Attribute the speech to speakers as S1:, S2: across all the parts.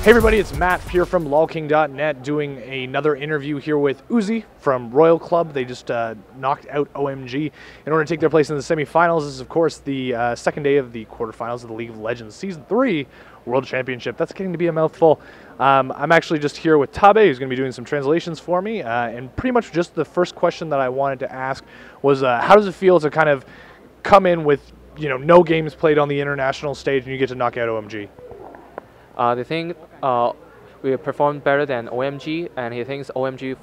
S1: Hey everybody, it's Matt here from LolKing.net doing another interview here with Uzi from Royal Club. They just knocked out OMG in order to take their place in the semifinals. This is, of course, the second day of the quarterfinals of the League of Legends Season 3 World Championship. That's getting to be a mouthful. I'm actually just here with Tabe, who's going to be doing some translations for me. And pretty much just the first question that I wanted to ask was, how does it feel to kind of come in with, no games played on the international stage and you get to knock out OMG?
S2: They think we performed better than OMG, and he thinks OMG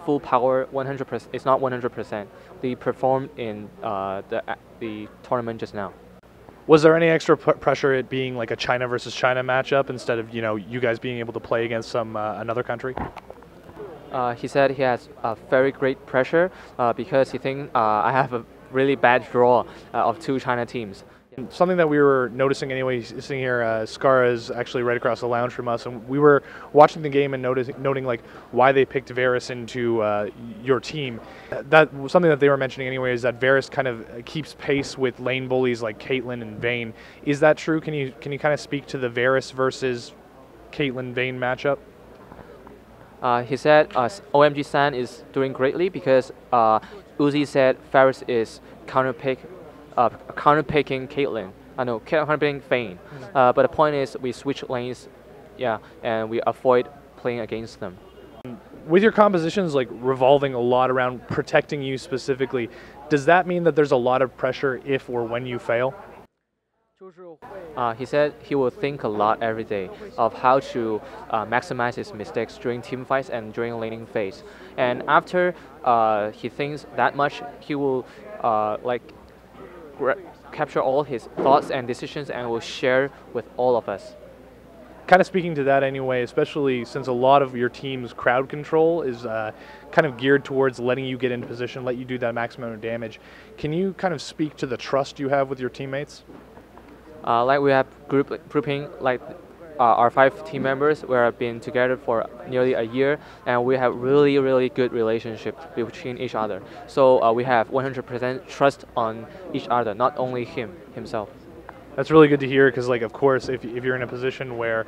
S2: full power 100%. It's not 100%. They performed in the tournament just now.
S1: Was there any extra pressure it being like a China versus China matchup instead of you guys being able to play against some another country?
S2: He said he has very great pressure because he thinks I have a really bad draw of two China teams.
S1: Something that we were noticing anyway, sitting here, Scar is actually right across the lounge from us, and we were watching the game and noting like why they picked Varus into your team. That something that they were mentioning anyway is that Varus kind of keeps pace with lane bullies like Caitlyn and Vayne. Is that true? Can you kind of speak to the Varus versus Caitlyn Vayne matchup?
S2: He said OMG San is doing greatly because Uzi said Varus is counterpicking Caitlyn. Counterpicking Vayne. But the point is, we switch lanes, and we avoid playing against them.
S1: With your compositions like revolving a lot around protecting you specifically, does that mean that there's a lot of pressure if or when you fail?
S2: He said he will think a lot every day of how to maximize his mistakes during team fights and during laning phase. And after he thinks that much, he will capture all his thoughts and decisions and will share with all of us.
S1: Kind of speaking to that anyway, especially since a lot of your team's crowd control is kind of geared towards letting you get into position, let you do that maximum amount of damage. Can you kind of speak to the trust you have with your teammates?
S2: Like we have grouping like our 5 team members. We have been together for nearly a year, and we have really good relationship between each other. So we have 100% trust on each other, not only himself.
S1: That's really good to hear, because like of course if you're in a position where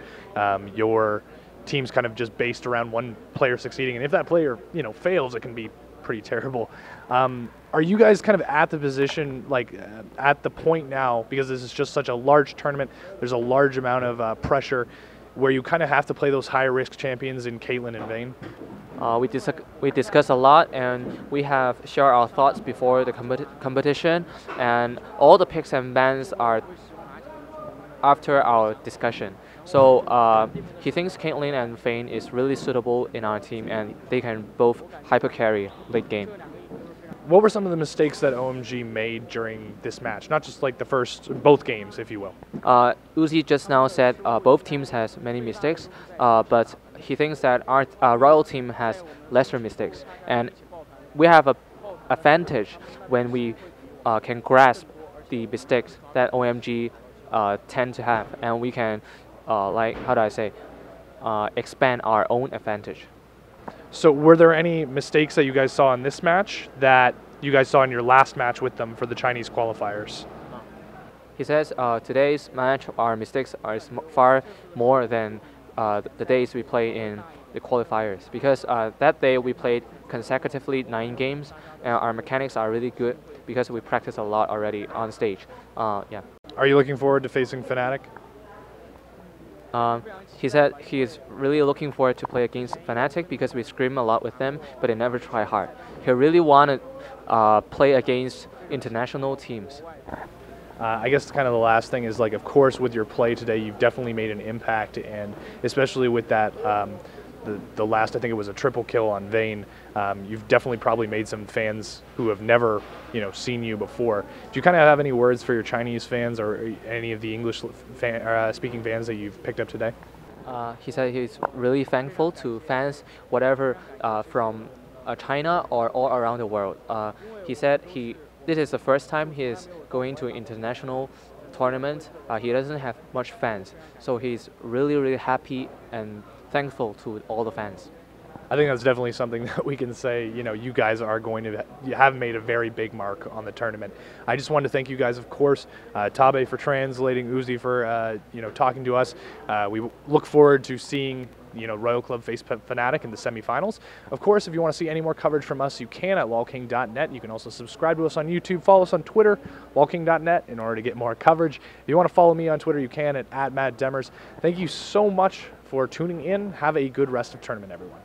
S1: your team's kind of just based around one player succeeding, and if that player fails, it can be pretty terrible. Are you guys kind of at the position, at the point now, because this is just such a large tournament, there's a large amount of pressure, where you kind of have to play those high-risk champions in Caitlyn and Vayne?
S2: We discuss a lot, and we have shared our thoughts before the competition, and all the picks and bans are after our discussion. So he thinks Caitlyn and Vayne is really suitable in our team, and they can both hyper carry late game.
S1: What were some of the mistakes that OMG made during this match? Not just like both games, if you will.
S2: Uzi just now said both teams has many mistakes, but he thinks that our Royal team has lesser mistakes, and we have an advantage when we can grasp the mistakes that OMG tend to have, and we can expand our own advantage.
S1: So were there any mistakes that you guys saw in this match that you guys saw in your last match with them for the Chinese qualifiers?
S2: He says today's match, our mistakes are far more than the days we play in the qualifiers, because that day we played consecutively 9 games, and our mechanics are really good because we practice a lot already on stage. Are
S1: you looking forward to facing Fnatic?
S2: He said he is really looking forward to play against Fnatic because we scrim a lot with them, but they never try hard. He really wanted to play against international teams.
S1: I guess kind of the last thing is, of course, with your play today, you've definitely made an impact, and especially with that, the last, I think it was a triple kill on Vayne, you've definitely probably made some fans who have never, seen you before. Do you kind of have any words for your Chinese fans or any of the English speaking fans that you've picked up today?
S2: He said he's really thankful to fans, whatever from China or all around the world. He said this is the first time he is going to an international tournament. He doesn't have much fans, so he's really happy and thankful to all the fans.
S1: I think that's definitely something that we can say, you know, you guys are going to have made a very big mark on the tournament. I just wanted to thank you guys, of course, Tabe for translating, Uzi for, you know, talking to us. We look forward to seeing, you know, Royal Club face Fnatic in the semifinals. Of course, if you want to see any more coverage from us, you can at LolKing.net. You can also subscribe to us on YouTube, follow us on Twitter, LolKing.net, in order to get more coverage. If you want to follow me on Twitter, you can at @MattDemers. Thank you so much for tuning in. Have a good rest of tournament, everyone.